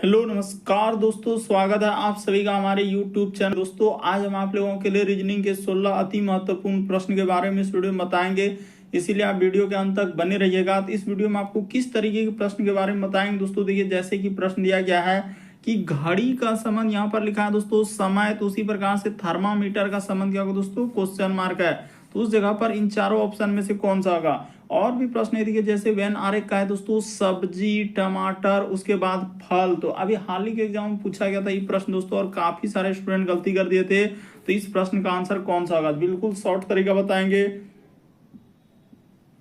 Hello नमस्कार दोस्तों, स्वागत है आप सभी का हमारे यूट्यूब चैनल। दोस्तों आज हम आप लोगों के लिए रीजनिंग के 16 अति महत्वपूर्ण प्रश्न के बारे में इस वीडियो में बताएंगे, इसीलिए आप वीडियो के अंत तक बने रहिएगा। तो इस वीडियो में आपको किस तरीके के प्रश्न के बारे में बताएंगे दोस्तों। देखिए जैसे कि प्रश्न दिया गया है कि घड़ी का संबंध यहाँ पर लिखा है दोस्तों समय, तो उसी प्रकार से थर्मामीटर का संबंध क्या होगा दोस्तों, क्वेश्चन मार्क है। तो उस जगह पर इन चारों ऑप्शन में से कौन सा होगा। और भी प्रश्न है देखिए जैसे वेन आरेख का है दोस्तों सब्जी, टमाटर, उसके बाद फल। तो अभी हाल ही के एग्जाम में पूछा गया था ये प्रश्न दोस्तों, और काफी सारे स्टूडेंट गलती कर दिए थे। तो इस प्रश्न का आंसर कौन सा होगा, बिल्कुल शॉर्ट तरीका बताएंगे।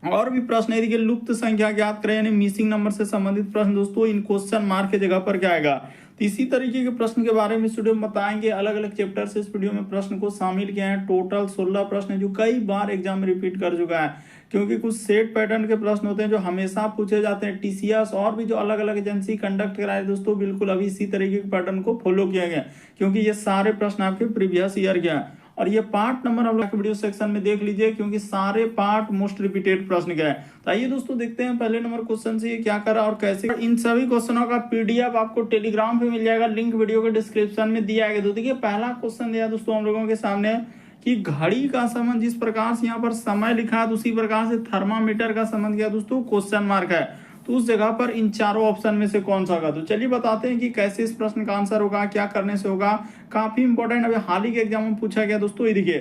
और भी प्रश्न है देखिए लुप्त संख्या ज्ञात करें, यानी मिसिंग नंबर से संबंधित प्रश्न दोस्तों, इन क्वेश्चन मार्क के जगह पर क्या आएगा। तो इसी तरीके के प्रश्न के बारे में इस वीडियो में बताएंगे। अलग अलग चैप्टर से इस वीडियो में प्रश्न को शामिल किया है। टोटल 16 प्रश्न है जो कई बार एग्जाम में रिपीट कर चुका है, क्योंकि कुछ सेट पैटर्न के प्रश्न होते हैं जो हमेशा पूछे जाते हैं। टीसीएस और भी जो अलग अलग एजेंसी कंडक्ट कराए दोस्तों, बिल्कुल अभी इसी तरीके के पैटर्न को फॉलो किया गया, क्योंकि ये सारे प्रश्न आपके प्रीवियस ईयर के हैं। और ये पार्ट नंबर हम लोग वीडियो सेक्शन में देख लीजिए, क्योंकि सारे पार्ट मोस्ट रिपीटेड प्रश्न के हैं। तो आइए दोस्तों देखते हैं पहले नंबर क्वेश्चन से ये क्या करा और कैसे। इन सभी क्वेश्चनों का पीडीएफ आपको टेलीग्राम पे मिल जाएगा, लिंक वीडियो के डिस्क्रिप्शन में दिया गया। तो देखिए पहला क्वेश्चन दिया दोस्तों हम लोगों के सामने कि घड़ी का संबंध जिस प्रकार से यहाँ पर समय लिखा है, उसी प्रकार से थर्मामीटर का संबंध क्या दोस्तों, क्वेश्चन मार्क है। तो उस जगह पर इन चारों ऑप्शन में से कौन सा होगा। तो चलिए बताते हैं कि कैसे इस प्रश्न का आंसर होगा, क्या करने से होगा। काफी इंपॉर्टेंट अभी हाल ही के एग्जाम में पूछा गया दोस्तों। ये देखिए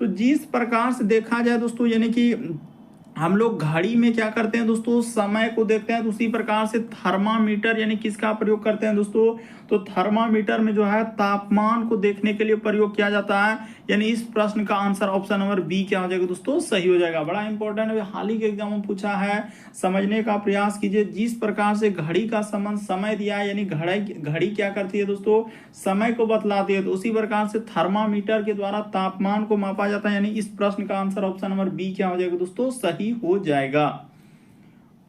तो जिस प्रकार से देखा जाए दोस्तों, यानी कि हम लोग घड़ी में क्या करते हैं दोस्तों, समय को देखते हैं। तो उसी प्रकार से थर्मामीटर यानी किसका प्रयोग करते हैं दोस्तों, तो थर्मामीटर में जो है तापमान को देखने के लिए प्रयोग किया जाता है। यानी इस प्रश्न का आंसर ऑप्शन नंबर बी क्या हो जाएगा दोस्तों, सही हो जाएगा। बड़ा इंपॉर्टेंट है, हाल ही के एग्जाम में पूछा है, समझने का प्रयास कीजिए। जिस प्रकार से घड़ी का संबंध समय दिया है, यानी घड़ी क्या करती है दोस्तों, समय को बतलाती है। तो उसी प्रकार से थर्मामीटर के द्वारा तापमान को मापा जाता है। यानी इस प्रश्न का आंसर ऑप्शन नंबर बी क्या हो जाएगा दोस्तों, सही हो जाएगा।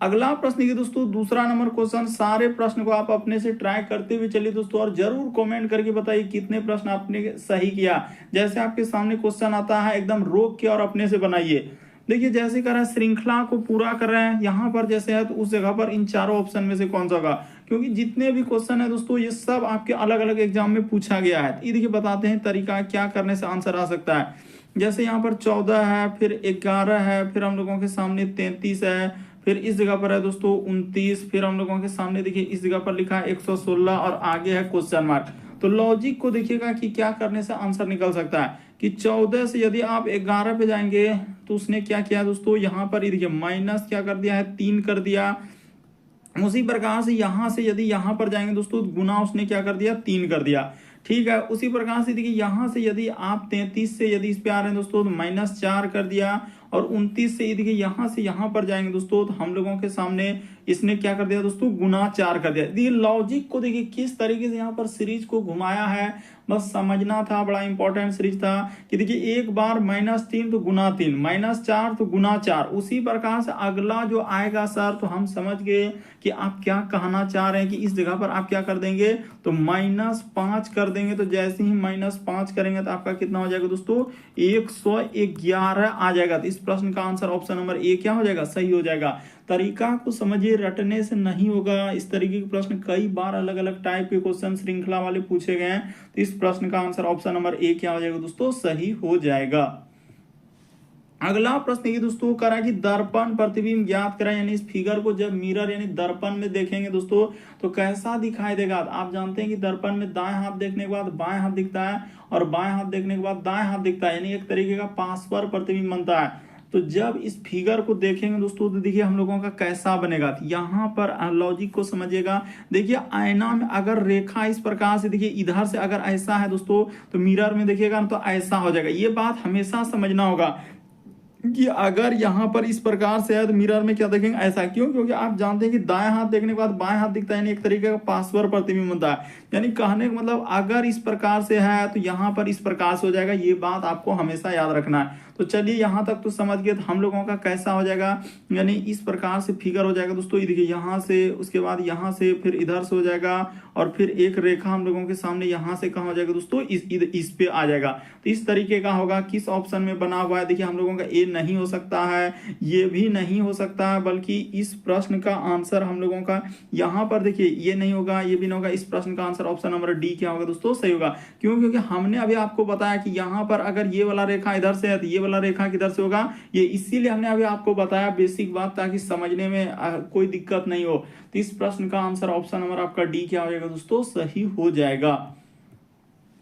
अगला प्रश्न देखिए दोस्तों, दूसरा नंबर क्वेश्चन। सारे प्रश्न को आप अपने से ट्राई करते हुए चलिए दोस्तों, और जरूर कमेंट करके बताइए कितने प्रश्न आपने सही किया। जैसे आपके सामने क्वेश्चन आता है, एकदम रोक के और अपने से बनाइए। देखिए जैसे कर रहे हैं श्रृंखला को पूरा कर रहे हैं, यहाँ पर जैसे है तो उस जगह पर इन चारों ऑप्शन में से कौन सा होगा, क्योंकि जितने भी क्वेश्चन है दोस्तों ये सब आपके अलग अलग एग्जाम में पूछा गया है। ये देखिए बताते हैं तरीका क्या करने से आंसर आ सकता है। जैसे यहाँ पर 14 है, फिर 11 है, फिर हम लोगों के सामने 33 है, फिर इस जगह पर है दोस्तों 29, फिर हम लोगों के सामने देखिए इस जगह पर लिखा है 116 और आगे है क्वेश्चन मार्क। तो लॉजिक को देखिएगा कि क्या करने से आंसर निकल सकता है कि 14 से यदि आप 11 पे जाएंगे तो उसने क्या किया दोस्तों, यहाँ पर देखिए माइनस क्या कर दिया है, 3 कर दिया। उसी प्रकार से यहाँ से यदि यहाँ पर जाएंगे दोस्तों, गुना उसने क्या कर दिया, 3 कर दिया। ठीक है, उसी प्रकार से देखिए यहाँ से यदि आप 33 से यदि इस पे आ रहे हैं दोस्तों तो -4 कर दिया। और 29 से देखिए यहाँ से यहाँ पर जाएंगे दोस्तों तो हम लोगों के सामने इसने क्या कर दिया दोस्तों, गुना 4 कर दिया। देखिए लॉजिक को देखिए किस तरीके से यहाँ पर सीरीज को घुमाया है, बस समझना था। बड़ा इंपॉर्टेंट सीरीज था कि देखिए एक बार -3 तो गुना 3, -4 तो गुना 4। उसी प्रकार से अगला जो आएगा सर, तो हम समझ गए कि आप क्या कहना चाह रहे हैं कि इस जगह पर आप क्या कर देंगे, तो -5 कर देंगे। तो जैसे ही -5 करेंगे तो आपका कितना हो जाएगा दोस्तों, 111 आ जाएगा। तो इस प्रश्न का आंसर ऑप्शन नंबर ए क्या हो जाएगा, सही हो जाएगा। तरीका को समझिए, रटने से नहीं होगा। इस तरीके के प्रश्न कई बार अलग अलग टाइप के क्वेश्चन श्रृंखला वाले पूछे गए हैं। तो इस प्रश्न का आंसर ऑप्शन नंबर ए क्या हो जाएगा दोस्तों, सही हो जाएगा। अगला प्रश्न ये दोस्तों करा कि दर्पण प्रतिबिंब ज्ञात करा, यानी इस फिगर को जब मिरर यानी दर्पण में देखेंगे दोस्तों तो कैसा दिखाई देगा। आप जानते हैं कि दर्पण में दाएं हाथ देखने के बाद बाएं हाथ दिखता है, और बाएं हाथ देखने के बाद दाएं हाथ दिखता है, यानी एक तरीके का पार्श्व प्रतिबिंब बनता है। तो जब इस फिगर को देखेंगे दोस्तों तो देखिए हम लोगों का कैसा बनेगा। यहाँ पर लॉजिक को समझिएगा। देखिए आईना में अगर रेखा इस प्रकार से देखिए इधर से अगर ऐसा है दोस्तों, तो मिरर में देखिएगा तो ऐसा हो जाएगा। ये बात हमेशा समझना होगा कि अगर यहाँ पर इस प्रकार से है तो मिरर में क्या देखेंगे, ऐसा। क्यों, क्योंकि आप जानते हैं कि दाएं हाथ देखने के बाद बाएं हाथ दिखता है, यानी एक तरीके का पार्श्व प्रतिबिंब बनता है। यानी कहने का मतलब अगर इस प्रकार से है तो यहाँ पर इस प्रकार से हो जाएगा। ये बात आपको हमेशा याद रखना है। तो चलिए यहाँ तक तो समझ गए। तो हम लोगों का कैसा हो जाएगा, यानी इस प्रकार से फिगर हो जाएगा दोस्तों। ये देखिए यहाँ से, उसके बाद यहाँ से, फिर इधर से हो जाएगा, और फिर एक रेखा हम लोगों के सामने यहाँ से कहाँ हो जाएगा दोस्तों, इस पे आ जाएगा। तो इस तरीके का होगा। किस ऑप्शन में बना हुआ है, देखिए हम लोगों का ए नहीं हो सकता है, ये भी नहीं हो सकता है, बल्कि इस प्रश्न का आंसर हम लोगों का यहाँ पर देखिए ये नहीं होगा, ये भी नहीं होगा। इस प्रश्न का आंसर ऑप्शन नंबर डी क्या होगा दोस्तों, सही होगा। क्यों? क्योंकि हमने अभी आपको बताया कि यहाँ पर अगर ये वाला रेखा इधर से है तो ये वाला रेखा किधर से होगा, ये इसीलिए हमने अभी आपको बताया बेसिक बात, ताकि समझने में कोई दिक्कत नहीं हो। तो इस प्रश्न का आंसर ऑप्शन नंबर आपका डी क्या हो जाएगा दोस्तों, सही हो जाएगा।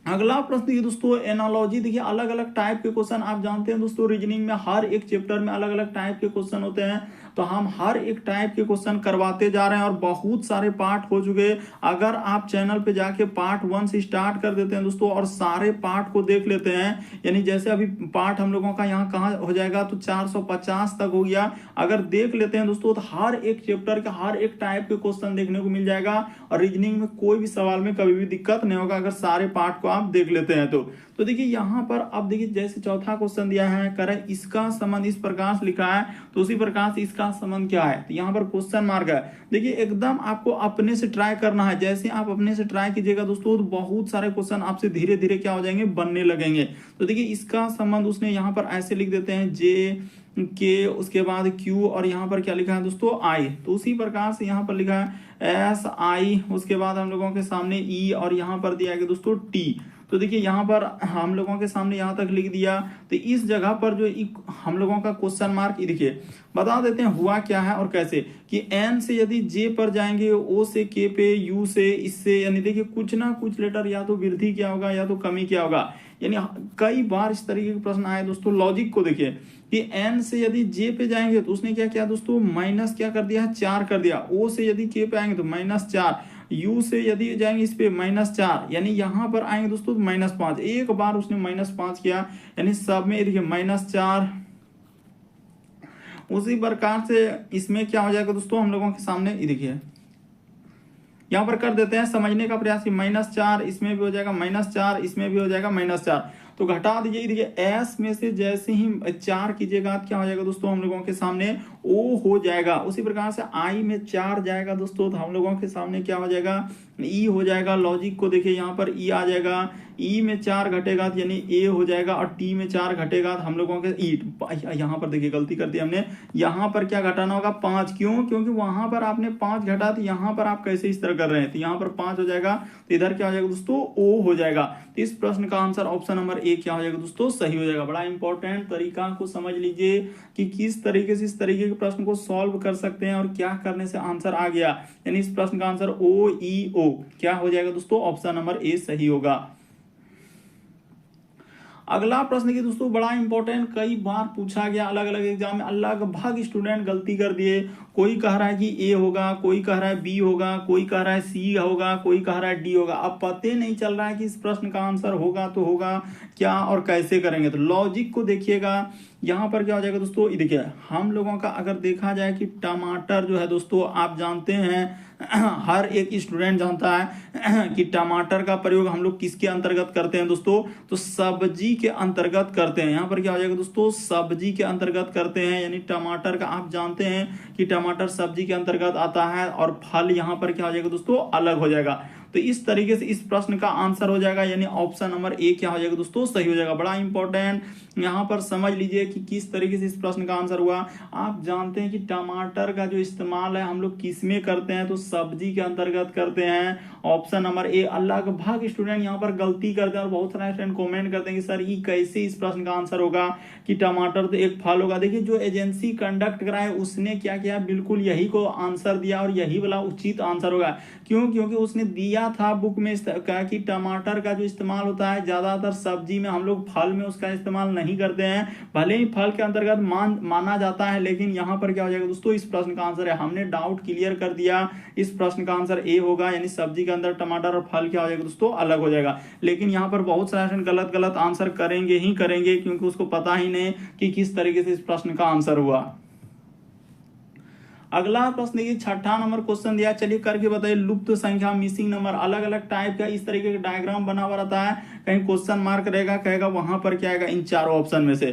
अगला प्रश्न देखिए दोस्तों, एनालॉजी। देखिए अलग अलग टाइप के क्वेश्चन आप जानते हैं दोस्तों, रीजनिंग में हर एक चैप्टर में अलग अलग टाइप के क्वेश्चन होते हैं। तो हम हर एक टाइप के क्वेश्चन करवाते जा रहे हैं, और बहुत सारे पार्ट हो चुके। अगर आप चैनल पे जाके पार्ट 1 से स्टार्ट कर देते हैं दोस्तों, और सारे पार्ट को देख लेते हैं, यानी जैसे अभी पार्ट हम लोगों का यहाँ कहाँ हो जाएगा, तो 450 तक हो गया। अगर देख लेते हैं दोस्तों, तो हर एक चैप्टर का हर एक टाइप के क्वेश्चन देखने को मिल जाएगा, और रीजनिंग में कोई भी सवाल में कभी भी दिक्कत नहीं होगा अगर सारे पार्ट को आप देख लेते हैं तो देखिए यहाँ पर अब देखिए, जैसे चौथा क्वेश्चन दिया है, करें इसका संबंध इस प्रकार से लिखा है, तो उसी प्रकार से इसका संबंध क्या है, तो यहाँ पर क्वेश्चन मार्क है। देखिए एकदम आपको अपने से ट्राई करना है। जैसे आप अपने से ट्राई कीजिएगा दोस्तों, तो बहुत सारे क्वेश्चन आपसे धीरे धीरे क्या हो जाएंगे, बनने लगेंगे। तो देखिए इसका संबंध उसने यहाँ पर ऐसे लिख देते हैं, जे के, उसके बाद क्यू, और यहाँ पर क्या लिखा है दोस्तों, आई। तो उसी प्रकार से यहाँ पर लिखा है एस आई, उसके बाद हम लोगों के सामने ई, और यहाँ पर दिया गया दोस्तों टी। तो देखिए यहाँ पर हम लोगों के सामने यहाँ तक लिख दिया। तो इस जगह पर जो हम लोगों का क्वेश्चन मार्क, देखिए बता देते हैं हुआ क्या है और कैसे, कि एन से यदि जे पर जाएंगे, ओ से के पे, यू से इससे, यानी देखिए कुछ ना कुछ लेटर या तो वृद्धि क्या होगा या तो कमी क्या होगा। यानी कई बार इस तरीके के प्रश्न आए दोस्तों। लॉजिक को देखिए कि एन से यदि जे पे जाएंगे तो उसने क्या किया दोस्तों, माइनस क्या कर दिया, 4 कर दिया। ओ से यदि के पे आएंगे तो -4, यू से यदि जाएंगे इस पे -4, यानी यहाँ पर आएंगे दोस्तों -5। एक बार उसने -5 किया, यानी सब में देखिए -4। उसी प्रकार से इसमें क्या हो जाएगा दोस्तों, हम लोगों के सामने देखिए यहाँ पर कर देते हैं समझने का प्रयास, -4 इसमें भी हो जाएगा, -4 इसमें भी हो जाएगा, -4। तो घटा दीजिए, देखिए एस में से जैसे ही 4 कीजिएगा क्या हो जाएगा दोस्तों, हम लोगों के सामने ओ हो जाएगा। उसी प्रकार से आई में 4 जाएगा दोस्तों, तो हम लोगों के सामने क्या हो जाएगा, ई हो जाएगा। लॉजिक को देखिए यहाँ पर ई आ जाएगा, ई में 4 घटेगा तो यानी ए हो जाएगा, और टी में 4 घटेगा तो हम लोगों के ई। यहाँ पर देखिए गलती कर दी हमने, यहाँ पर क्या घटाना होगा, 5। क्यों? क्योंकि वहां पर आपने 5 घटा, तो यहाँ पर आप कैसे इस तरह कर रहे हैं, तो यहाँ पर 5 हो जाएगा, तो इधर क्या हो जाएगा दोस्तों, ओ हो जाएगा। तो इस प्रश्न का आंसर ऑप्शन नंबर ए क्या हो जाएगा दोस्तों, सही हो जाएगा। बड़ा इंपॉर्टेंट तरीका को समझ लीजिए कि किस तरीके से इस तरीके के प्रश्न को सॉल्व कर सकते हैं, और क्या करने से आंसर आ गया। यानी इस प्रश्न का आंसर ओ ई ओ क्या हो जाएगा दोस्तों, ऑप्शन नंबर ए सही होगा। अगला प्रश्न की दोस्तों बड़ा इंपॉर्टेंट, कई बार पूछा गया अलग अलग एग्जाम में, लगभग स्टूडेंट गलती कर दिए। कोई कह रहा है कि ए होगा, कोई कह रहा है बी होगा, कोई कह रहा है सी होगा, कोई कह रहा है डी होगा। अब पते नहीं चल रहा है कि इस प्रश्न का आंसर होगा तो होगा क्या और कैसे करेंगे। तो लॉजिक को देखिएगा, यहाँ पर क्या हो जाएगा दोस्तों, देखिए हम लोगों का अगर देखा जाए कि टमाटर जो है दोस्तों, आप जानते हैं हर एक स्टूडेंट जानता है कि टमाटर का प्रयोग हम लोग किसके अंतर्गत करते हैं दोस्तों, तो सब्जी के अंतर्गत करते हैं। यहाँ पर क्या हो जाएगा दोस्तों, सब्जी के अंतर्गत करते हैं, यानी टमाटर का आप जानते हैं कि टमाटर सब्जी के अंतर्गत आता है, और फल यहाँ पर क्या हो जाएगा दोस्तों, अलग हो जाएगा। तो इस तरीके से इस प्रश्न का आंसर हो जाएगा, यानी ऑप्शन नंबर ए क्या हो जाएगा दोस्तों, सही हो जाएगा। बड़ा इंपॉर्टेंट यहाँ पर समझ लीजिए कि किस तरीके से इस प्रश्न का आंसर हुआ। आप जानते हैं कि टमाटर का जो इस्तेमाल है हम लोग किस में करते हैं, तो सब्जी के अंतर्गत करते हैं, ऑप्शन नंबर ए। लगभग स्टूडेंट यहाँ पर गलती करते हैं, और बहुत सारे स्टूडेंट कमेंट करते हैं कि सर ये कैसे इस प्रश्न का आंसर होगा कि टमाटर तो एक फल होगा। देखिए जो एजेंसी कंडक्ट कराए उसने क्या किया, बिल्कुल यही को आंसर दिया, और यही वाला उचित आंसर होगा। क्यों? क्योंकि उसने दिया था बुक में कहा कि टमाटर का जो इस्तेमाल होता है ज्यादातर सब्जी में, हम लोग फल में उसका इस्तेमाल नहीं करते हैं, भले ही फल के अंतर्गत माना जाता है, लेकिन यहाँ पर क्या हो जाएगा दोस्तों, इस प्रश्न का आंसर है। हमने डाउट क्लियर कर दिया, इस प्रश्न का आंसर ए होगा, यानी सब्जी के अंदर टमाटर और फल क्या हो जाएगा दोस्तों, अलग हो जाएगा। लेकिन यहाँ पर बहुत सारे गलत आंसर करेंगे ही करेंगे, क्योंकि उसको पता ही नहीं कि किस तरीके से इस प्रश्न का आंसर हुआ। अगला प्रश्न देखिए, 6ठा नंबर क्वेश्चन दिया, चलिए करके बताइए। लुप्त संख्या, मिसिंग नंबर, अलग अलग टाइप का इस तरीके का डायग्राम बना हुआ रहता है, कहीं क्वेश्चन मार्क रहेगा, कहेगा वहां पर क्या आएगा इन चारों ऑप्शन में से।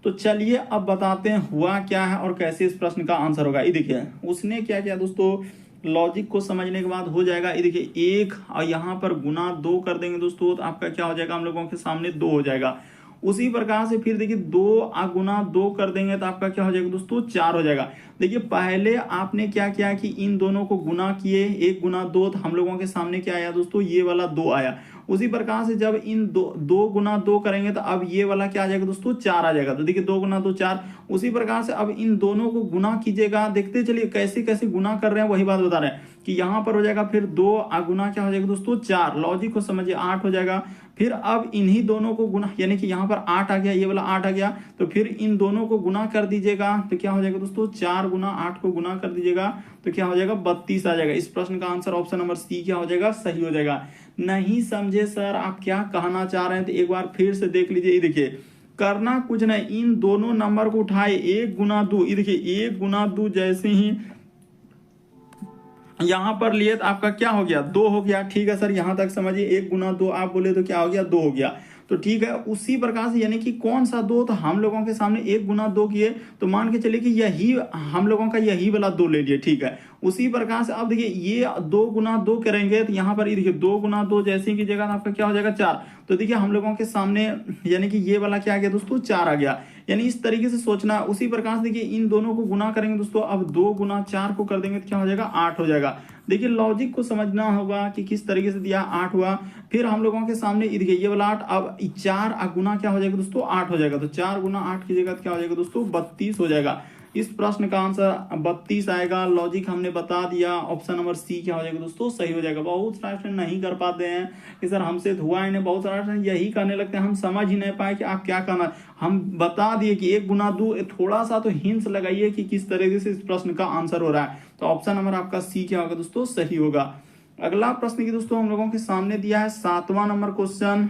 तो चलिए अब बताते हैं हुआ क्या है और कैसे इस प्रश्न का आंसर होगा। ये देखिए उसने क्या किया दोस्तों, लॉजिक को समझने के बाद हो जाएगा। ये देखिए 1 और यहाँ पर गुना 2 कर देंगे दोस्तों, तो आपका क्या हो जाएगा, हम लोगों के सामने 2 हो जाएगा। उसी प्रकार से फिर देखिए 2 गुना 2 कर देंगे तो आपका क्या हो जाएगा दोस्तों, 4 हो जाएगा। देखिए पहले आपने क्या किया कि इन दोनों को गुना किए, 1 गुना 2, तो हम लोगों के सामने क्या आया दोस्तों, ये वाला 2 आया। उसी प्रकार से जब इन 2 गुना 2 करेंगे तो अब ये वाला क्या आ जाएगा दोस्तों, 4 आ जाएगा। तो देखिए 2 गुना 2 4। उसी प्रकार से अब इन दोनों को गुना कीजिएगा, देखते चलिए कैसे कैसे गुना कर रहे हैं, वही बात बता रहे हैं कि यहाँ पर हो जाएगा फिर 2 गुना क्या हो जाएगा दोस्तों, 4। लॉजिक को समझिए 8 हो जाएगा। फिर अब इन्हीं दोनों को गुना, यानी कि यहाँ पर 8 आ गया, ये वाला 8 आ गया, तो फिर इन दोनों को गुना कर दीजिएगा तो क्या हो जाएगा दोस्तों, 4 गुना 8 को गुना कर दीजिएगा तो क्या हो जाएगा, 32 आ जाएगा। इस प्रश्न का आंसर ऑप्शन नंबर सी क्या हो जाएगा, सही हो जाएगा। नहीं समझे सर आप क्या कहना चाह रहे हैं, तो एक बार फिर से देख लीजिए। ये देखिए करना कुछ नहीं, इन दोनों नंबर को उठाए, 1 गुना 2, ये देखिए 1 गुना 2 जैसे ही यहां पर लिए तो आपका क्या हो गया, 2 हो गया। ठीक है सर, यहां तक समझिए। 1 गुना 2 आप बोले तो क्या हो गया, 2 हो गया। तो ठीक है, उसी प्रकार से यानी कि कौन सा 2, तो हम लोगों के सामने 1 गुना 2 किए तो मान के चलिए कि यही हम लोगों का यही वाला 2 ले लिए। ठीक है, उसी प्रकार से अब देखिए ये 2 गुना 2 करेंगे तो यहाँ पर ये देखिए 2 गुना 2 जैसे ही कीजिएगा तो आपका क्या हो जाएगा, 4। तो देखिए हम लोगों के सामने यानी कि ये वाला क्या आ गया दोस्तों, 4 आ गया। यानी इस तरीके से सोचना। उसी प्रकार से देखिए इन दोनों को गुना करेंगे दोस्तों, अब 2 गुना 4 को कर देंगे तो क्या हो जाएगा, 8 हो जाएगा। देखिए लॉजिक को समझना होगा कि किस तरीके से दिया, 8 हुआ। फिर हम लोगों के सामने देखिए ये वाला 8, अब 4 गुना क्या हो जाएगा दोस्तों, 8 हो जाएगा। तो 4 गुना 8 कीजिएगा तो क्या हो जाएगा दोस्तों, 32 हो जाएगा। इस प्रश्न का आंसर 32 आएगा। लॉजिक हमने बता दिया, ऑप्शन नंबर सी क्या हो जाएगा दोस्तों, सही हो जाएगा। बहुत सारे स्टूडेंट नहीं कर पाते हैं कि सर हमसे हुआ ही नहीं, बहुत सारे स्टूडेंट यही करने लगते हैं, हम समझ ही नहीं पाए कि आप क्या करना। हम बता दिए कि 1 गुना 2, थोड़ा सा तो हिंट्स लगाइए कि किस तरीके से इस प्रश्न का आंसर हो रहा है। तो ऑप्शन नंबर आपका सी क्या होगा दोस्तों, सही होगा। अगला प्रश्न की दोस्तों हम लोगों के सामने दिया है 7वां नंबर क्वेश्चन।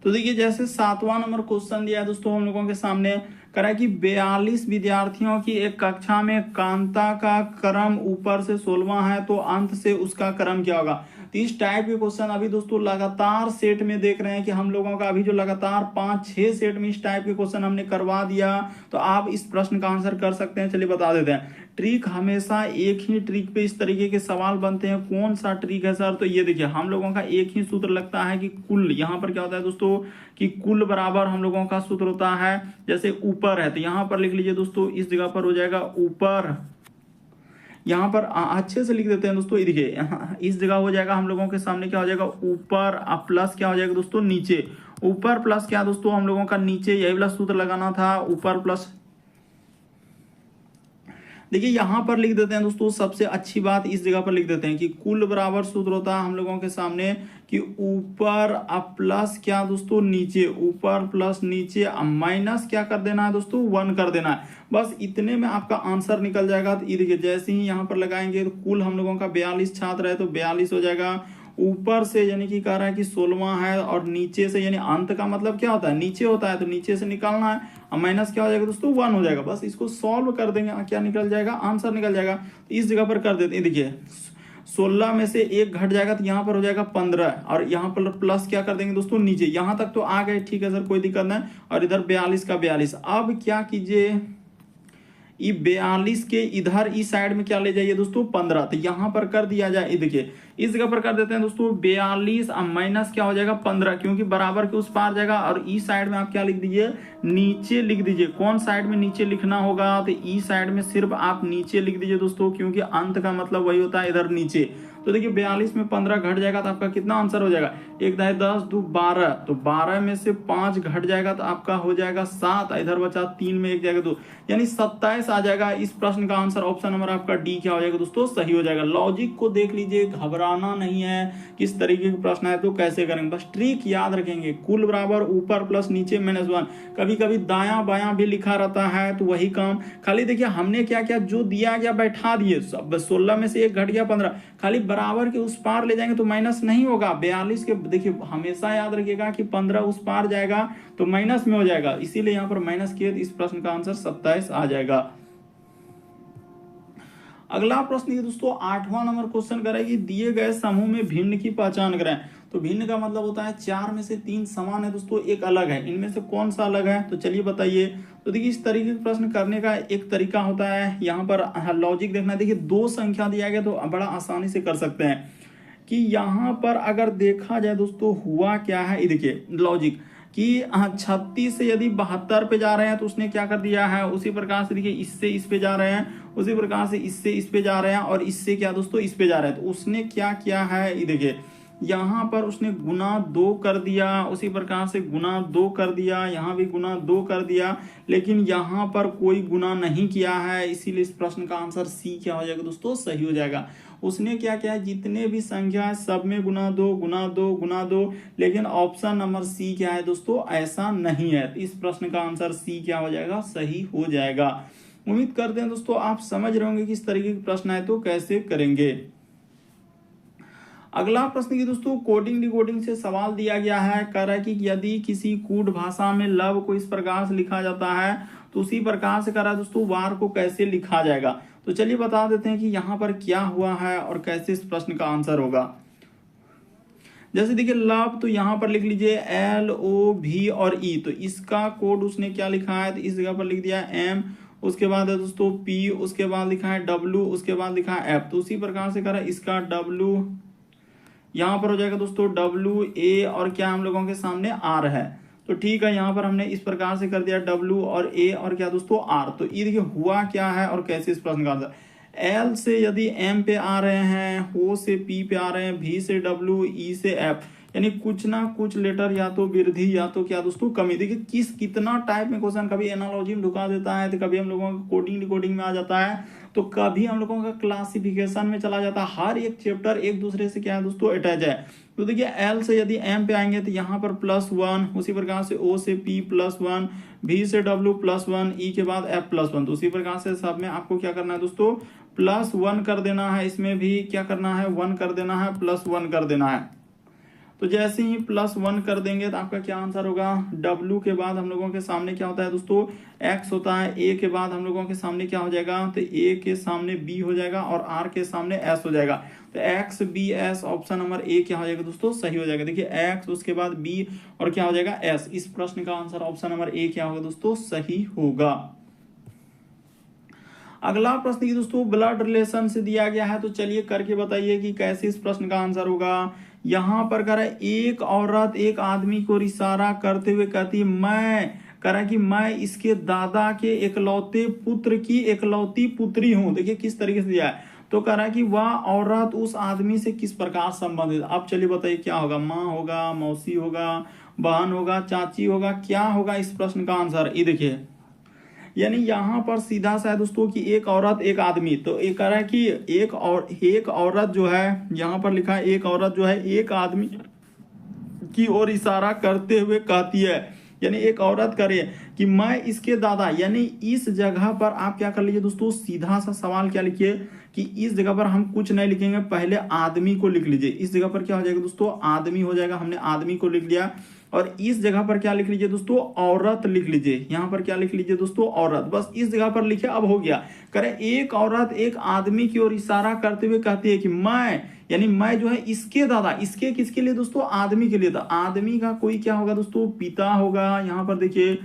तो देखिए जैसे 7वां नंबर क्वेश्चन दिया है दोस्तों हम लोगों के सामने, करा कि 42 विद्यार्थियों की एक कक्षा में कांता का क्रम ऊपर से 16वां है तो अंत से उसका क्रम क्या होगा। तो इस टाइप के क्वेश्चन अभी दोस्तों लगातार सेट में देख रहे हैं कि हम लोगों का अभी जो लगातार 5-6 सेट में इस टाइप के क्वेश्चन हमने करवा दिया, तो आप इस प्रश्न का आंसर कर सकते हैं। चलिए बता देते हैं। ट्रिक हमेशा एक ही ट्रिक पे इस तरीके के सवाल बनते हैं, कौन सा ट्रिक है सर, तो ये देखिए हम लोगों का एक ही सूत्र लगता है कि कुल, यहाँ पर क्या होता है दोस्तों कि कुल बराबर हम लोगों का सूत्र होता है, जैसे ऊपर है तो यहाँ पर लिख लीजिए दोस्तों, इस जगह पर हो जाएगा ऊपर, यहाँ पर अच्छे से लिख देते हैं दोस्तों। देखिए इस जगह हो जाएगा हम लोगों के सामने क्या हो जाएगा, ऊपर प्लस क्या हो जाएगा दोस्तों, नीचे। ऊपर प्लस क्या दोस्तों हम लोगों का नीचे, यही वाला सूत्र लगाना था, ऊपर प्लस। देखिए यहां पर लिख देते हैं दोस्तों, सबसे अच्छी बात इस जगह पर लिख देते हैं कि कुल बराबर सूत्र होता है हम लोगों के सामने कि ऊपर प्लस क्या दोस्तों नीचे, ऊपर प्लस नीचे माइनस क्या कर देना है दोस्तों, 1 कर देना है। बस इतने में आपका आंसर निकल जाएगा। तो ये देखिए जैसे ही यहाँ पर लगाएंगे तो कुल हम लोगों का 42 छात्र है तो 42 हो जाएगा। ऊपर से यानी कि कह रहा है कि 16वां है और नीचे से यानी अंत का मतलब क्या होता है, नीचे होता है, तो नीचे से निकालना है और माइनस क्या हो जाएगा दोस्तों, 1 हो जाएगा। बस इसको सॉल्व कर देंगे, क्या निकल जाएगा, आंसर निकल जाएगा। तो इस जगह पर कर देते हैं। देखिए 16 में से 1 घट जाएगा तो यहाँ पर हो जाएगा 15 और यहाँ पर प्लस क्या कर देंगे दोस्तों नीचे। यहाँ तक तो आ गए, ठीक है सर कोई दिक्कत नहीं। और इधर 42 का 42। अब क्या कीजिए, ये 42 के इधर इस साइड में क्या ले जाइए दोस्तों, 15। तो यहाँ पर कर दिया जाए, देखिए इस जगह पर कर देते हैं दोस्तों 42 माइनस क्या हो जाएगा 15, क्योंकि बराबर के उस पार जाएगा। और ई साइड में आप क्या लिख दीजिए, नीचे लिख दीजिए। कौन साइड में नीचे लिखना होगा, तो ई साइड में सिर्फ आप नीचे लिख दीजिए दोस्तों, क्योंकि अंत का मतलब वही होता है इधर नीचे। तो देखिए 42 में 15 घट जाएगा तो आपका कितना आंसर हो जाएगा, 1 10 2 12। तो 12 में से 5 घट जाएगा तो आपका हो जाएगा 7। इधर बचा 3 में 1 जाएगा 2, यानी 27 आ जाएगा। इस प्रश्न का आंसर ऑप्शन नंबर आपका डी क्या हो जाएगा दोस्तों, सही हो जाएगा। लॉजिक को देख लीजिए, घबराना नहीं है, किस तरीके के प्रश्न है तो कैसे करेंगे, बस ट्रिक याद रखेंगे। कुल बराबर ऊपर प्लस नीचे -1। कभी कभी दायां बायां भी लिखा रहता है तो वही काम। खाली देखिए हमने क्या किया, जो दिया गया बैठा दिए, 16 में से 1 घट गया 15, खाली बराबर के उस पार ले जाएंगे तो माइनस नहीं होगा। 42 के देखिए हमेशा याद रखिएगा कि 15 उस पार जाएगा तो माइनस में हो जाएगा, इसीलिए यहाँ पर माइनस किए। इस प्रश्न का आंसर 27 आ जाएगा। अगला प्रश्न ये दोस्तों 8वां नंबर क्वेश्चन करेगी, दिए गए समूह में भिन्न की पहचान करें। तो भिन्न का मतलब होता है 4 में से 3 समान है दोस्तों, एक अलग है, इनमें से कौन सा अलग है, तो चलिए बताइए। तो देखिए इस तरीके के प्रश्न करने का एक तरीका होता है, यहाँ पर लॉजिक देखना। देखिए 2 संख्या दिया गया तो बड़ा आसानी से कर सकते हैं कि यहाँ पर अगर देखा जाए दोस्तों हुआ क्या है, ये देखिए लॉजिक कि 36 से यदि 72 पे जा रहे हैं तो उसने क्या कर दिया है, उसी प्रकार से देखिए इससे इस पे जा रहे हैं, उसी प्रकार से इससे इस पे जा रहे हैं, और इससे क्या दोस्तों इस पे जा रहे हैं। तो उसने क्या किया है, ये देखिए यहाँ पर उसने गुना 2 कर दिया, उसी प्रकार से गुना 2 कर दिया, यहाँ भी गुना 2 कर दिया, लेकिन यहाँ पर कोई गुना नहीं किया है, इसीलिए इस प्रश्न का आंसर सी क्या हो जाएगा दोस्तों, सही हो जाएगा। उसने क्या किया है, जितने भी संख्या है सब में गुना 2 गुना 2 गुना 2, लेकिन ऑप्शन नंबर सी क्या है दोस्तों, ऐसा नहीं है। तो इस प्रश्न का आंसर सी क्या हो जाएगा, सही हो जाएगा। उम्मीद करते हैं दोस्तों आप समझ रहे होंगे कि इस तरीके के प्रश्न है तो कैसे करेंगे। अगला प्रश्न की दोस्तों कोडिंग डिकोडिंग से सवाल दिया गया है, कह रहा है कि यदि किसी कूट भाषा में लव को इस प्रकार से लिखा जाता है तो उसी प्रकार से कह रहा है दोस्तों वार को कैसे लिखा जाएगा। तो चलिए बता देते हैं कि यहाँ पर क्या हुआ है और कैसे इस प्रश्न का आंसर होगा। जैसे देखिए लव, तो यहाँ पर लिख लीजिए LOV और E, तो इसका कोड उसने क्या लिखा है, तो इस जगह पर लिख दिया M, उसके बाद है दोस्तों P, उसके बाद लिखा है W, उसके बाद लिखा है F। तो उसी प्रकार से करा इसका W यहाँ पर हो जाएगा दोस्तों WA और क्या हम लोगों के सामने R है। तो ठीक है, यहाँ पर हमने इस प्रकार से कर दिया W और A और क्या दोस्तों R। तो ये देखिए हुआ क्या है और कैसे इस प्रश्न का आंसर, L से यदि M पे आ रहे हैं, O से P पे आ रहे हैं, V से W, E से F, यानी कुछ ना कुछ लेटर या तो वृद्धि या तो क्या दोस्तों कमी। देखिए कितना टाइप में क्वेश्चन कभी एनालॉजी में ढुका देता है, तो कभी हम लोगों का कोडिंग डिकोडिंग में आ जाता है, तो कभी हम लोगों का क्लासिफिकेशन में चला जाता है। हर एक चैप्टर एक दूसरे से क्या है दोस्तों अटैच है। तो देखिए L से यदि M पे आएंगे तो यहाँ पर +1, उसी प्रकार से O से P +1, V से W +1, E के बाद F +1। तो उसी प्रकार से सब में आपको क्या करना है दोस्तों, +1 कर देना है, इसमें भी क्या करना है 1 कर देना है, +1 कर देना है। तो जैसे ही +1 कर देंगे तो आपका क्या आंसर होगा, W के बाद हम लोगों के सामने क्या होता है दोस्तों X होता है, A के बाद हम लोगों के सामने क्या हो जाएगा, तो A के सामने B हो जाएगा और R के सामने S हो जाएगा। तो X B S option number A क्या हो जाएगा दोस्तों, सही हो जाएगा। देखिए X उसके बाद B और क्या हो जाएगा S। इस प्रश्न का आंसर ऑप्शन नंबर A क्या होगा दोस्तों, सही होगा। अगला प्रश्न की दोस्तों ब्लड रिलेशन से दिया गया है, तो चलिए करके बताइए कि कैसे इस प्रश्न का आंसर होगा। यहाँ पर कह रहा है एक औरत एक आदमी को इशारा करते हुए कहती मैं, कह रहा है कि मैं इसके दादा के इकलौते पुत्र की इकलौती पुत्री हूं। देखिए किस तरीके से दिया है, तो कह रहा है कि वह औरत उस आदमी से किस प्रकार संबंधित। अब चलिए बताइए क्या होगा, माँ होगा, मौसी होगा, बहन होगा, चाची होगा, क्या होगा इस प्रश्न का आंसर। ये देखिए यानी यहाँ पर सीधा सा है दोस्तों कि एक औरत एक आदमी, तो ये कह रहा है कि एक औरत जो है, यहाँ पर लिखा है एक औरत जो है एक आदमी की ओर इशारा करते हुए कहती है, यानी एक औरत करे कि मैं इसके दादा, यानी इस जगह पर आप क्या कर लीजिए दोस्तों, सीधा सा सवाल क्या लिखिए कि इस जगह पर हम कुछ नहीं लिखेंगे, पहले आदमी को लिख लीजिए। इस जगह पर क्या हो जाएगा दोस्तों, आदमी हो जाएगा, हमने आदमी को लिख लिया। और इस जगह पर क्या लिख लीजिए दोस्तों, औरत लिख लीजिए। यहाँ पर क्या लिख लीजिए दोस्तों, औरत, बस इस जगह पर लिखे, अब हो गया। करे एक औरत एक आदमी की ओर इशारा करते हुए कहती है कि मैं, यानी मैं जो है इसके दादा, इसके किसके लिए दोस्तों, आदमी के लिए था। आदमी का कोई क्या होगा दोस्तों, पिता होगा। यहाँ पर देखिए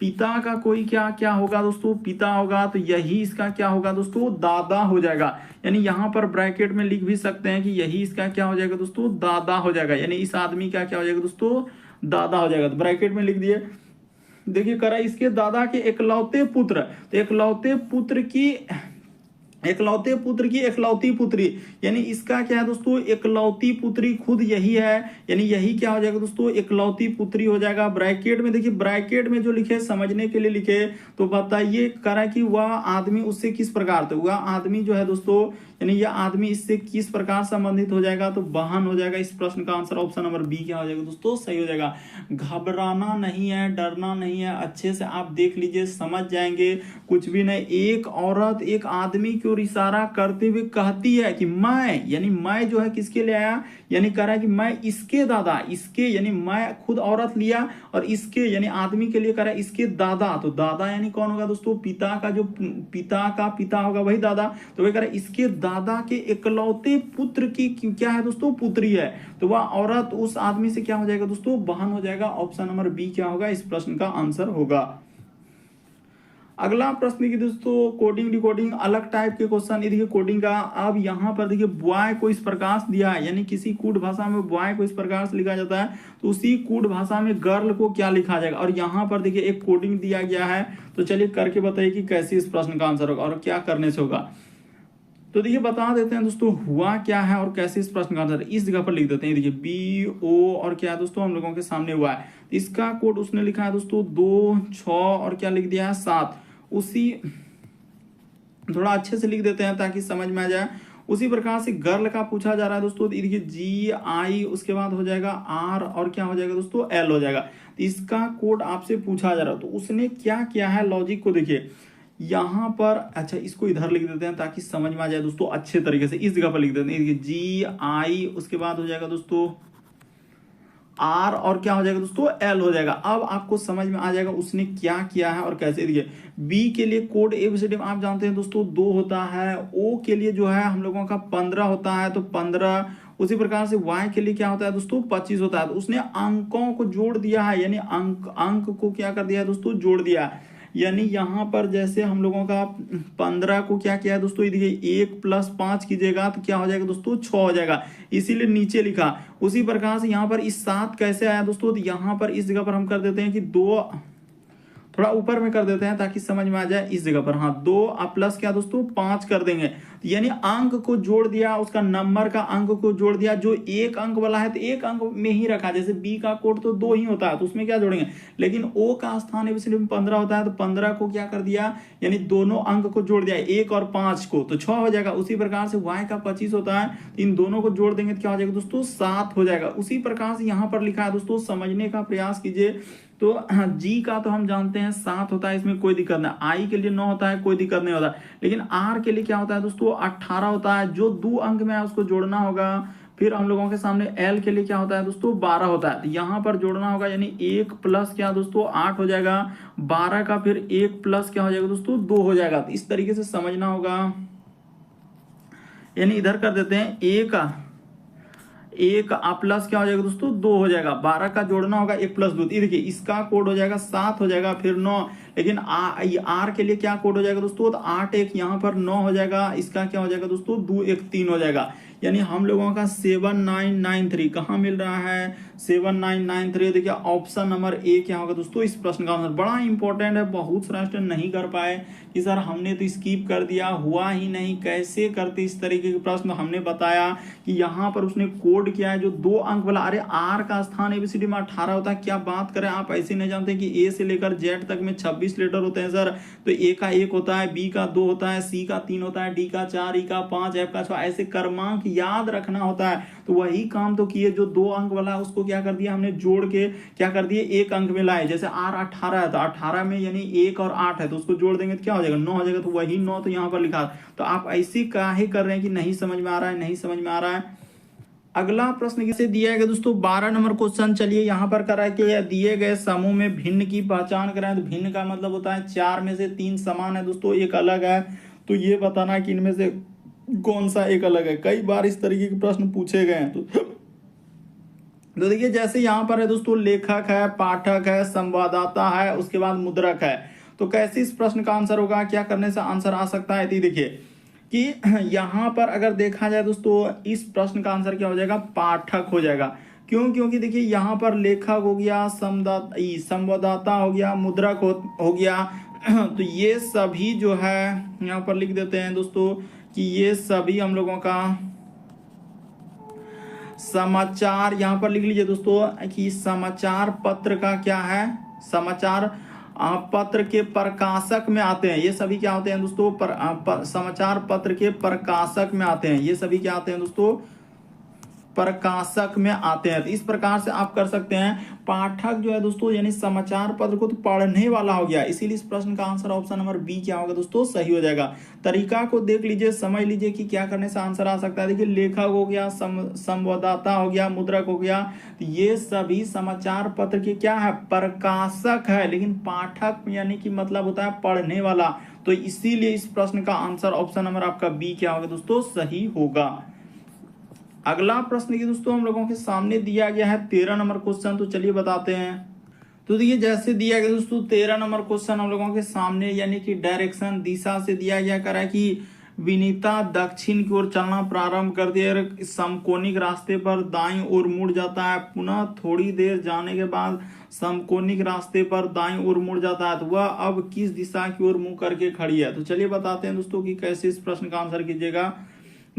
पिता का कोई क्या क्या होगा दोस्तों, पिता होगा, तो यही इसका क्या होगा दोस्तों, दादा हो जाएगा। यानी यहाँ पर ब्रैकेट में लिख भी सकते हैं कि यही इसका क्या हो जाएगा दोस्तों, दादा हो जाएगा, यानी इस आदमी का क्या हो जाएगा दोस्तों, दादा हो जाएगा। तो ब्रैकेट में लिख दिए। देखिए करा इसके दादा के इकलौते पुत्र, तो इकलौते पुत्र की इकलौती पुत्री, यानी इसका क्या है दोस्तों, इकलौती पुत्री खुद यही है, यानी यही क्या हो जाएगा दोस्तों, इकलौती पुत्री हो जाएगा। ब्रैकेट में देखिए, ब्रैकेट में जो लिखे समझने के लिए लिखे, तो बताइए करा कि वह आदमी उससे किस प्रकार, तो वह आदमी जो है दोस्तों यानी यह आदमी इससे किस प्रकार संबंधित हो जाएगा, तो वाहन हो जाएगा। इस प्रश्न का आंसर ऑप्शन नंबर बी क्या हो जाएगा दोस्तों, सही हो जाएगा। घबराना नहीं है, डरना नहीं है, अच्छे से आप देख लीजिए, समझ जाएंगे, कुछ भी नहीं। एक औरत एक आदमी की ओर इशारा करते हुए कहती है कि मैं, यानी मैं जो है किसके लिए आया, यानी कह रहा है कि मैं इसके दादा, इसके यानी मैं खुद औरत लिया और इसके यानी आदमी के लिए कह रहा है इसके दादा। तो दादा यानी कौन होगा दोस्तों, पिता का जो पिता का पिता होगा वही दादा। तो वही कह रहा है इसके दादा के इकलौते पुत्र की क्या है दोस्तों, पुत्री है। तो वह औरत उस आदमी से क्या हो जाएगा दोस्तों, बहन हो जाएगा। ऑप्शन नंबर बी क्या होगा, इस प्रश्न का आंसर होगा। अगला प्रश्न देखिए दोस्तों, कोडिंग डिकोडिंग अलग टाइप के क्वेश्चन। देखिए कोडिंग का, अब यहाँ पर देखिए बॉय को इस प्रकार से दिया है, यानी किसी कूट भाषा में बॉय को इस प्रकार से लिखा जाता है, तो उसी कूट भाषा में गर्ल को क्या लिखा जाएगा। और यहाँ पर देखिए एक कोडिंग दिया गया है, तो चलिए करके बताइए कि कैसे इस प्रश्न का आंसर होगा और क्या करने से होगा। तो देखिए बता देते हैं दोस्तों हुआ क्या है और कैसे इस प्रश्न का आंसर इस जगह पर लिख देते हैं। देखिए बी ओ और क्या है दोस्तों हम लोगों के सामने हुआ है, इसका कोड उसने लिखा है दोस्तों 2 6 और क्या लिख दिया है 7। उसी थोड़ा अच्छे से लिख देते हैं ताकि समझ में आ जाए। उसी प्रकार से गर्ल का पूछा जा रहा है दोस्तों, देखिए जी आई, उसके बाद हो जाएगा आर और क्या हो जाएगा दोस्तों एल हो जाएगा। तो इसका कोड आपसे पूछा जा रहा है, तो उसने क्या किया है, लॉजिक को देखिए यहाँ पर। अच्छा इसको इधर लिख देते हैं ताकि समझ में आ जाए दोस्तों अच्छे तरीके से। इस जगह पर लिख देते हैं, देखिए जी आई, उसके बाद हो जाएगा दोस्तों आर और क्या हो जाएगा दोस्तों एल हो जाएगा। अब आपको समझ में आ जाएगा उसने क्या किया है और कैसे। देखिए बी के लिए कोड एबीसीडी आप जानते हैं दोस्तों 2 होता है, ओ के लिए जो है हम लोगों का 15 होता है, तो 15। उसी प्रकार से वाई के लिए क्या होता है दोस्तों 25 होता है। तो उसने अंकों को जोड़ दिया है, यानी अंक को क्या कर दिया है दोस्तों, जोड़ दिया है। यानी यहाँ पर जैसे हम लोगों का 15 को क्या किया है दोस्तों, देखिए 1 + 5 कीजिएगा तो क्या हो जाएगा दोस्तों 6 हो जाएगा, इसीलिए नीचे लिखा। उसी प्रकार से यहाँ पर इस 7 कैसे आया दोस्तों, तो यहाँ पर इस जगह पर हम कर देते हैं कि 2 थोड़ा ऊपर में कर देते हैं ताकि समझ में आ जाए। इस जगह पर हाँ 2 प्लस क्या दोस्तों 5 कर देंगे, यानी अंक को जोड़ दिया, उसका नंबर का अंक को जोड़ दिया। जो एक अंक वाला है तो एक अंक में ही रखा, जैसे बी का कोड तो 2 ही होता है तो उसमें क्या जोड़ेंगे, लेकिन ओ का स्थान एबीसीडी में 15 होता है तो 15 को क्या कर दिया, यानी दोनों अंक को जोड़ दिया 1 और 5 को, तो 6 हो जाएगा। उसी प्रकार से वाई का 25 होता है, इन दोनों को जोड़ देंगे तो क्या हो जाएगा दोस्तों 7 हो जाएगा। उसी प्रकार से यहाँ पर लिखा है दोस्तों, समझने का प्रयास कीजिए। तो जी का तो हम जानते हैं 7 होता है, इसमें कोई दिक्कत नहीं। आई के लिए 9 होता है, कोई दिक्कत नहीं होता, लेकिन आर के लिए क्या होता है दोस्तों 18 होता है, जो 2 अंक में है उसको जोड़ना होगा। फिर हम लोगों के सामने एल के लिए क्या होता है दोस्तों 12 होता है, तो यहाँ पर जोड़ना होगा, यानी 1 प्लस क्या दोस्तों 8 हो जाएगा, 12 का फिर 1 प्लस क्या हो जाएगा दोस्तों 2 हो जाएगा। तो इस तरीके से समझना होगा, यानी इधर कर देते हैं 1 प्लस क्या हो जाएगा दोस्तों 2 हो जाएगा, 12 का जोड़ना होगा 1 + 2। देखिए इसका कोड हो जाएगा 7 हो जाएगा, फिर 9, लेकिन आर के लिए क्या कोड हो जाएगा दोस्तों, तो 8 1 यहाँ पर 9 हो जाएगा, इसका क्या हो जाएगा दोस्तों 2 1 3 हो जाएगा। यानी हम लोगों का 7993 कहाँ मिल रहा है, 7993। देखिए ऑप्शन नंबर ए क्या होगा दोस्तों, इस प्रश्न का आंसर बड़ा इंपॉर्टेंट है। बहुत सारे स्टूडेंट नहीं कर पाए कि सर हमने तो स्किप कर दिया, हुआ ही नहीं, कैसे करते इस तरीके के प्रश्न। हमने बताया कि यहाँ पर उसने कोड किया है जो 2 अंक वाला। अरे आर का स्थान एबीसीडी में 18 होता है, क्या बात करें आप, ऐसे नहीं जानते कि ए से लेकर जेड तक में 26 लेटर होते हैं सर। तो ए का 1 होता है, बी का 2 होता है, सी का 3 होता है, डी का 4, ई का 5, एफ का 6, ऐसे क्रमांक याद रखना होता है। तो वही काम तो किए, जो 2 अंक वाला है उसको क्या कर दिया हमने, जोड़ के क्या कर दिए 1 अंक में लाए। जैसे आर 18 है तो 18 में यानी 1 और 8 है तो उसको जोड़ देंगे तो क्या हो जाएगा 9 हो जाएगा, तो वही 9 तो यहाँ पर लिखा। तो आप ऐसी काहे कर रहे हैं कि नहीं समझ में आ रहा है, नहीं समझ में आ रहा है। अगला प्रश्न किसे दिया गया दोस्तों 12 नंबर क्वेश्चन। चलिए यहाँ पर करा कि दिए गए समूह में भिन्न की पहचान कराएं। तो भिन्न का मतलब होता है 4 में से 3 समान है दोस्तों, एक अलग है, तो ये बताना कि इनमें से कौन सा एक अलग है। कई बार इस तरीके के प्रश्न पूछे गए हैं। तो देखिए जैसे यहाँ पर है दोस्तों लेखक है, पाठक है, संवाददाता है, उसके बाद मुद्रक है। तो कैसे इस प्रश्न का आंसर होगा, क्या करने से आंसर आ सकता है। देखिए कि यहाँ पर अगर देखा जाए दोस्तों इस प्रश्न का आंसर क्या हो जाएगा, पाठक हो जाएगा। क्यों, क्योंकि देखिए यहाँ पर लेखक हो गया, संवाददाता हो गया, मुद्रक हो गया। तो ये सभी जो है यहाँ पर लिख देते हैं दोस्तों कि ये सभी हम लोगों का समाचार, यहाँ पर लिख लीजिए दोस्तों कि समाचार पत्र का क्या है, समाचार पत्र के प्रकाशक में आते हैं। ये सभी क्या होते हैं दोस्तों? समाचार पत्र के प्रकाशक में आते हैं। ये सभी क्या आते हैं दोस्तों? प्रकाशक में आते हैं। तो इस प्रकार से आप कर सकते हैं। पाठक जो है दोस्तों यानी समाचार पत्र को तो पढ़ने वाला हो गया, इसीलिए इस प्रश्न का आंसर ऑप्शन नंबर बी क्या होगा दोस्तों? सही हो जाएगा। तरीका को देख लीजिए, समझ लीजिए कि क्या करने से आंसर आ सकता है। देखिए, लेखक हो गया, संवाददाता हो गया, मुद्रक हो गया, तो ये सभी समाचार पत्र के क्या है? प्रकाशक है। लेकिन पाठक यानी कि मतलब होता है पढ़ने वाला, तो इसीलिए इस प्रश्न का आंसर ऑप्शन नंबर आपका बी क्या होगा दोस्तों? सही होगा। अगला प्रश्न की दोस्तों हम लोगों के सामने दिया गया है 13 नंबर क्वेश्चन, तो चलिए बताते हैं। तो देखिए, जैसे दिया गया दोस्तों 13 नंबर क्वेश्चन हम लोगों के सामने, यानी कि डायरेक्शन दिशा से दिया गया, कह रहा है कि विनीता दक्षिण की ओर चलना प्रारंभ कर दिया, समकोणिक रास्ते पर दाईं ओर मुड़ जाता है, पुनः थोड़ी देर जाने के बाद समकोणिक रास्ते पर दाईं ओर मुड़ जाता है, तो वह अब किस दिशा की ओर मुंह करके खड़ी है। तो चलिए बताते हैं दोस्तों कि कैसे इस प्रश्न का आंसर कीजिएगा।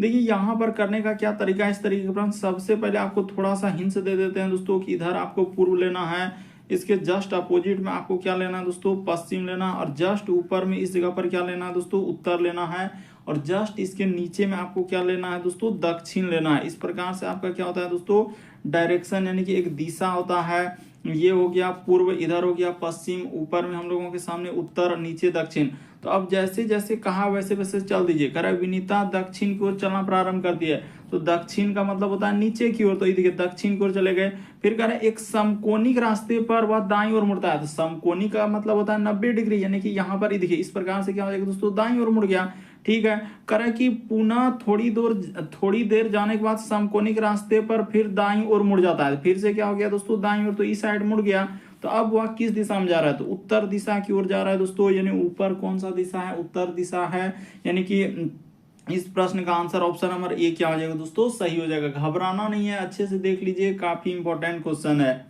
देखिए, यहाँ पर करने का क्या तरीका है। इस तरीके का प्रश्न सबसे पहले आपको थोड़ा सा हिंट दे देते हैं दोस्तों कि इधर आपको पूर्व लेना है, इसके जस्ट अपोजिट में आपको क्या लेना है दोस्तों? पश्चिम लेना, और जस्ट ऊपर में इस जगह पर क्या लेना है दोस्तों? उत्तर लेना है, और जस्ट इसके नीचे में आपको क्या लेना है दोस्तों? दक्षिण लेना है। इस प्रकार से आपका क्या होता है दोस्तों? डायरेक्शन यानी कि एक दिशा होता है। ये हो गया पूर्व, इधर हो गया पश्चिम, ऊपर में हम लोगों के सामने उत्तर, नीचे दक्षिण। तो अब जैसे जैसे कहा वैसे वैसे चल दीजिए। कह रहा है विनीता दक्षिण की ओर चलना प्रारंभ कर दिया, तो दक्षिण का मतलब होता है नीचे की ओर, तो ये देखिए दक्षिण की ओर चले गए। फिर कह रहे हैं एक समकोणिक रास्ते पर वह दाईं ओर मुड़ता है, तो समकोणिक का मतलब होता है 90 डिग्री, यानी कि यहाँ पर देखिए इस प्रकार से क्या हो जाएगा दोस्तों? दाईं ओर मुड़ गया। ठीक है, कह रहा है कि पुनः थोड़ी देर जाने के बाद समकोणिक रास्ते पर फिर दाईं ओर मुड़ जाता है, फिर से क्या हो गया दोस्तों? दाईं ओर, तो इस साइड मुड़ गया। तो अब वह किस दिशा में जा रहा है? तो उत्तर दिशा की ओर जा रहा है दोस्तों, यानी ऊपर कौन सा दिशा है? उत्तर दिशा है। यानी कि इस प्रश्न का आंसर ऑप्शन नंबर ए क्या हो जाएगा दोस्तों? सही हो जाएगा। घबराना नहीं है, अच्छे से देख लीजिए, काफी इंपॉर्टेंट क्वेश्चन है।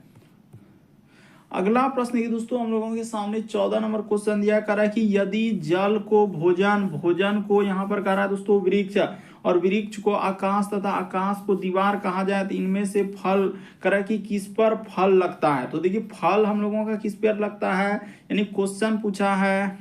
अगला प्रश्न है दोस्तों हम लोगों के सामने 14 नंबर क्वेश्चन दिया, कर रहा है कि यदि जल को भोजन को यहाँ पर कह रहा है दोस्तों वृक्ष, और वृक्ष को आकाश तथा आकाश को दीवार कहा जाए, तो इनमें से फल कह रहा है कि किस पर फल लगता है। तो देखिए, फल हम लोगों का किस पर लगता है, यानी क्वेश्चन पूछा है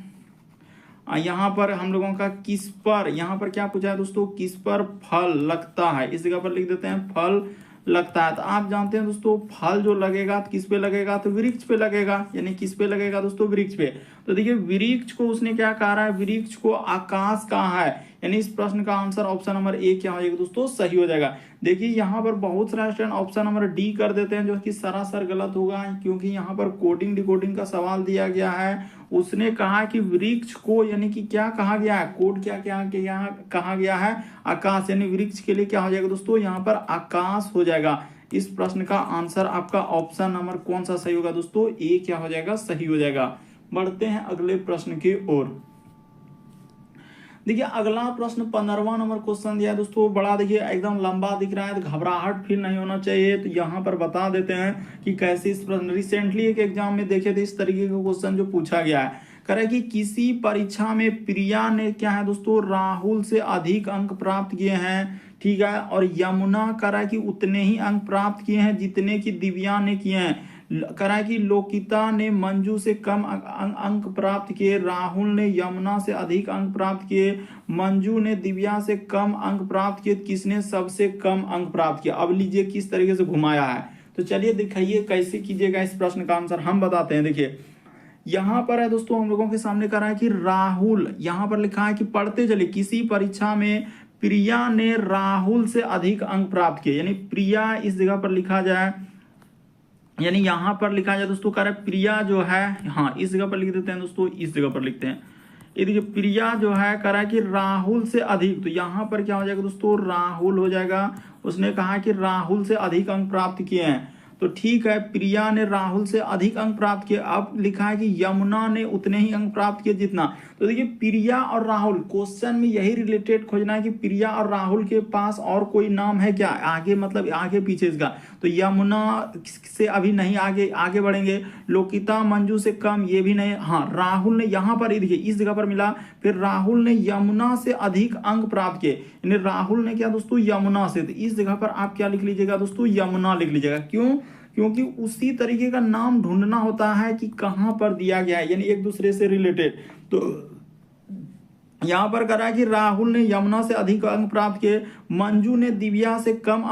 यहाँ पर हम लोगों का किस पर, यहाँ पर क्या पूछा है दोस्तों? किस पर फल लगता है, इस जगह पर लिख देते हैं फल लगता है। तो आप जानते हैं दोस्तों फल जो लगेगा तो किस पे लगेगा? तो वृक्ष पे लगेगा, यानी किस पे लगेगा दोस्तों? वृक्ष पे। तो देखिए, वृक्ष को उसने क्या कहा है? वृक्ष को आकाश कहा है, यानी इस प्रश्न का आंसर ऑप्शन नंबर ए क्या हो जाएगा दोस्तों? सही हो जाएगा। देखिए, यहाँ पर बहुत सारे स्टूडेंट ऑप्शन नंबर डी कर देते हैं, जो कि सरासर गलत होगा, क्योंकि यहाँ पर कोडिंग डिकोडिंग का सवाल दिया गया है। उसने कहा कि वृक्ष को, यानी कि क्या कहा गया है? कोड क्या क्या यहाँ कहा गया है? आकाश, यानी वृक्ष के लिए क्या हो जाएगा दोस्तों? यहाँ पर आकाश हो जाएगा। इस प्रश्न का आंसर आपका ऑप्शन नंबर कौन सा सही होगा दोस्तों? ए क्या हो जाएगा? सही हो जाएगा। बढ़ते हैं अगले प्रश्न की ओर। देखिए, अगला प्रश्न 15वां नंबर क्वेश्चन दिया है दोस्तों, बड़ा देखिए एकदम लंबा दिख रहा है, तो घबराहट फील नहीं होना चाहिए। तो यहाँ पर बता देते हैं कि कैसे इस प्रश्न, रिसेंटली एक एग्जाम में देखे थे इस तरीके का क्वेश्चन जो पूछा गया है। कह रहा है कि किसी परीक्षा में प्रिया ने क्या है दोस्तों? राहुल से अधिक अंक प्राप्त किए हैं, ठीक है, और यमुना कह रहा है कि उतने ही अंक प्राप्त किए हैं जितने की दिव्या ने किए हैं। कह रहा है कि लोकिता ने मंजू से कम अंक प्राप्त किए, राहुल ने यमुना से अधिक अंक प्राप्त किए, मंजू ने दिव्या से कम अंक प्राप्त किए, किसने सबसे कम अंक प्राप्त किया? अब लीजिए किस तरीके से घुमाया है, तो चलिए दिखाइए कैसे कीजिएगा इस प्रश्न का आंसर हम बताते हैं। देखिए, यहाँ पर है दोस्तों हम लोगों के सामने कह रहा है कि राहुल, यहाँ पर लिखा है कि पढ़ते चले, किसी परीक्षा में प्रिया ने राहुल से अधिक अंक प्राप्त किए, यानी प्रिया इस जगह पर लिखा जाए, यानी यहां पर लिखा जाए दोस्तों, कह रहा है प्रिया जो है, हाँ इस जगह पर लिख देते हैं दोस्तों, इस जगह पर लिखते हैं। ये देखिए, प्रिया जो है कह रहा है कि राहुल से अधिक, तो यहां पर क्या हो जाएगा दोस्तों? राहुल हो जाएगा। उसने कहा कि राहुल से अधिक अंक प्राप्त किए हैं, तो ठीक है, प्रिया ने राहुल से अधिक अंक प्राप्त किए। अब लिखा है कि यमुना ने उतने ही अंक प्राप्त किए जितना। तो देखिए, प्रिया और राहुल, क्वेश्चन में यही रिलेटेड खोजना है कि प्रिया और राहुल के पास और कोई नाम है क्या आगे, मतलब आगे पीछे इसका। तो यमुना से अभी नहीं आगे बढ़ेंगे, लोकिता मंजू से कम, ये भी नहीं, हाँ राहुल ने, यहाँ पर देखिए इस जगह पर मिला, फिर राहुल ने यमुना से अधिक अंक प्राप्त किए, यानी राहुल ने क्या दोस्तों? यमुना से। तो इस जगह पर आप क्या लिख लीजिएगा दोस्तों? यमुना लिख लीजिएगा। क्यों? क्योंकि उसी तरीके का नाम ढूंढना होता है कि कहाँ पर दिया गया है, यानी एक दूसरे से रिलेटेड। तो यहाँ पर करा है कि राहुल ने यमुना से अधिक अंक प्राप्त किए, मंजू ने दिव्या से कम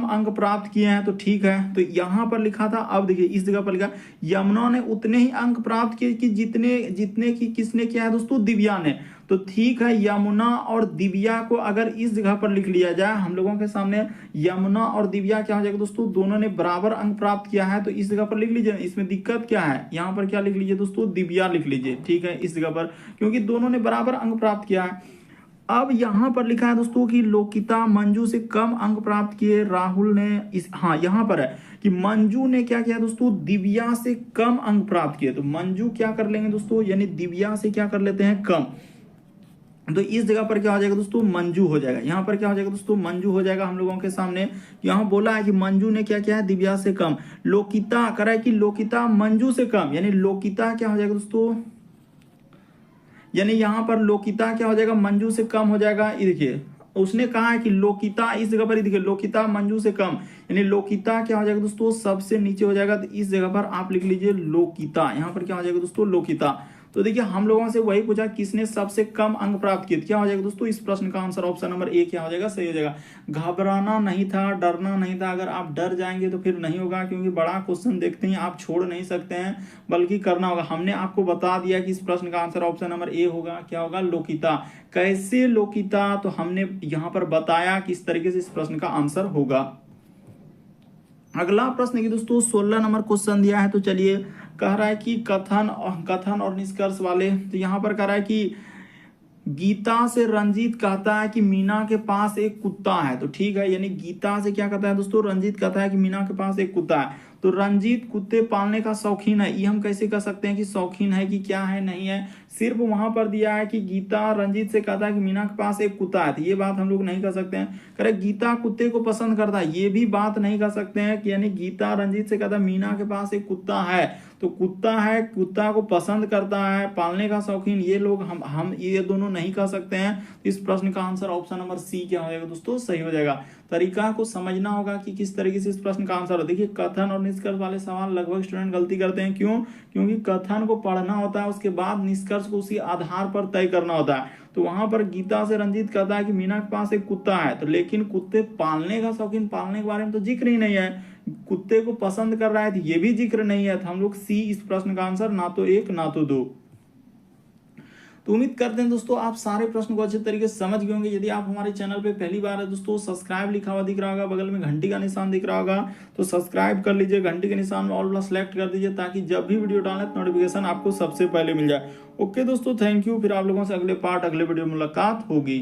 अंक प्राप्त किए हैं, तो ठीक है। तो यहाँ पर लिखा था, अब देखिए इस जगह पर लिखा यमुना ने उतने ही अंक प्राप्त किए कि जितने जितने की किसने किया है दोस्तों, दिव्या ने। तो ठीक है, यमुना और दिव्या को अगर इस जगह पर लिख लिया जाए हम लोगों के सामने, यमुना और दिव्या क्या हो जाएगा दोस्तों, दोनों ने बराबर अंक प्राप्त किया है, तो इस जगह पर लिख लीजिए। इसमें दिक्कत क्या है, यहाँ पर क्या लिख लीजिए दोस्तों, दिव्या लिख लीजिए, ठीक है, इस जगह पर, क्योंकि दोनों ने बराबर अंक प्राप्त किया है। अब यहां पर लिखा है दोस्तों कि लोकिता मंजू से कम अंक प्राप्त किए, राहुल ने यहां पर है कि मंजू ने क्या किया दोस्तों, दिव्या से कम अंक प्राप्त किए। तो मंजू क्या कर लेंगे दोस्तों, यानी दिव्या से क्या कर लेते हैं, कम। तो इस जगह पर क्या हो जाएगा दोस्तों, मंजू हो जाएगा। यहाँ पर क्या हो जाएगा दोस्तों, मंजू हो जाएगा हम लोगों के सामने। यहाँ बोला है कि मंजू ने क्या किया है, दिव्या से कम। लोकिता करा है कि लोकिता मंजू से कम, यानी लोकिता क्या हो जाएगा दोस्तों, यानी यहाँ पर लोकिता क्या हो जाएगा, मंजू से कम हो जाएगा। ये देखिए उसने कहा है कि लोकिता, इस जगह पर देखिए लोकिता मंजू से कम, यानी लोकिता क्या हो जाएगा दोस्तों, सबसे नीचे हो जाएगा। तो इस जगह पर आप लिख लीजिए लोकिता, यहाँ पर क्या हो जाएगा दोस्तों, लोकिता। तो देखिए हम लोगों से वही पूछा किसने सबसे कम अंक प्राप्त किए, क्या हो जाएगा दोस्तों, इस प्रश्न का आंसर ऑप्शन नंबर ए क्या हो जाएगा, सही हो जाएगा। घबराना नहीं था, डरना नहीं था। अगर आप डर जाएंगे तो फिर नहीं होगा, क्योंकि बड़ा क्वेश्चन देखते हैं आप छोड़ नहीं सकते हैं, बल्कि करना होगा। हमने आपको बता दिया कि इस प्रश्न का आंसर ऑप्शन नंबर ए होगा, क्या होगा, लोकिता। कैसे लोकिता, तो हमने यहाँ पर बताया किस तरीके से इस प्रश्न का आंसर होगा। अगला प्रश्न की दोस्तों 16 नंबर क्वेश्चन दिया है। तो चलिए, कह रहा है कि कथन और निष्कर्ष वाले। तो यहाँ पर कह रहा है कि गीता से रंजीत कहता है कि मीना के पास एक कुत्ता है। तो ठीक है, यानी गीता से क्या कहता है दोस्तों, रंजीत कहता है कि मीना के पास एक कुत्ता है। तो रंजीत कुत्ते पालने का शौकीन है, ये हम कैसे कह सकते हैं कि शौकीन है कि क्या है, नहीं है। सिर्फ वहां पर दिया है कि गीता रंजीत से कहता है कि मीना के पास एक कुत्ता है, तो ये बात हम लोग नहीं कर सकते हैं। करेक्ट, गीता कुत्ते को पसंद करता है, ये भी बात नहीं कर सकते हैं कि यानी गीता रंजीत से कहता है मीना के पास एक कुत्ता है। तो कुत्ता है, कुत्ता को पसंद करता है, पालने का शौकीन, ये लोग हम ये दोनों नहीं कह सकते हैं। तो इस प्रश्न का आंसर ऑप्शन नंबर सी क्या हो जाएगा दोस्तों, सही हो जाएगा। तरीका को समझना होगा कि किस तरीके से इस प्रश्न का आंसर हो। देखिए कथन और निष्कर्ष वाले सवाल लगभग स्टूडेंट गलती करते हैं, क्यों, क्योंकि कथन को पढ़ना होता है, उसके बाद निष्कर्ष को उसी आधार पर तय करना होता है। तो वहां पर गीता से रंजीत कहता है कि मीना के पास एक कुत्ता है, तो लेकिन कुत्ते पालने का शौकीन, पालने के बारे में तो जिक्र ही नहीं है। कुत्ते को पसंद कर रहा है, तो ये भी जिक्र नहीं है। तो हम लोग सी इस प्रश्न का आंसर, ना तो एक ना तो दो। तो उम्मीद करते हैं दोस्तों आप सारे प्रश्न को अच्छे तरीके से समझ गए होंगे। यदि आप हमारे चैनल पे पहली बार है दोस्तों, सब्सक्राइब लिखा हुआ दिख रहा होगा, बगल में घंटी का निशान दिख रहा होगा, तो सब्सक्राइब कर लीजिए, घंटी के निशान में ऑल वाला सेलेक्ट कर दीजिए, ताकि जब भी वीडियो डालें तो नोटिफिकेशन आपको सबसे पहले मिल जाए। ओके दोस्तों, थैंक यू। फिर आप लोगों से अगले वीडियो मुलाकात होगी।